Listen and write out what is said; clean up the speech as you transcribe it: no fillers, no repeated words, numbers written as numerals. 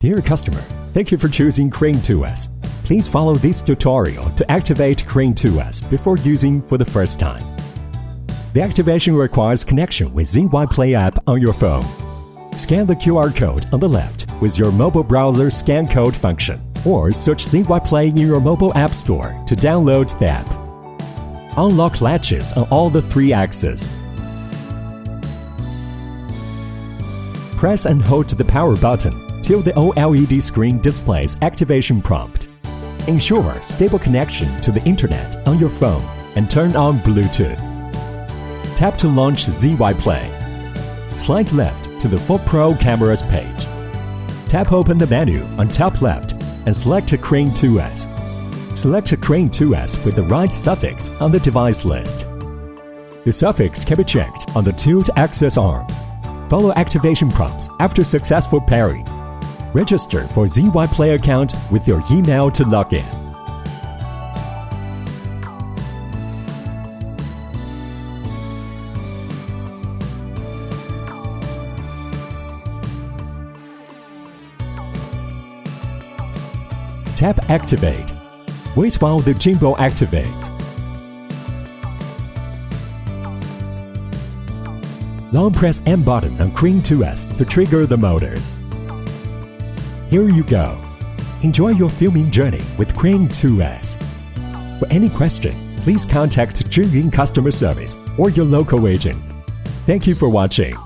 Dear customer, thank you for choosing Crane 2S. Please follow this tutorial to activate Crane 2S before using for the first time. The activation requires connection with ZY Play app on your phone. Scan the QR code on the left with your mobile browser scan code function, or search ZY Play in your mobile app store to download the app. Unlock latches on all the 3 axes. Press and hold the power button till the OLED screen displays activation prompt. Ensure stable connection to the internet on your phone and turn on Bluetooth. Tap to launch ZY Play. Slide left to the 4 Pro cameras page. Tap open the menu on top left and select Crane 2S. Select Crane 2S with the right suffix on the device list. The suffix can be checked on the tilt access arm. Follow activation prompts after successful pairing. Register for ZY Play account with your email to log in. Tap Activate. Wait while the gimbal activates. Long press M button on Crane 2S to trigger the motors. Here you go. Enjoy your filming journey with Crane 2S. For any question, please contact Zhiyun Customer Service or your local agent. Thank you for watching.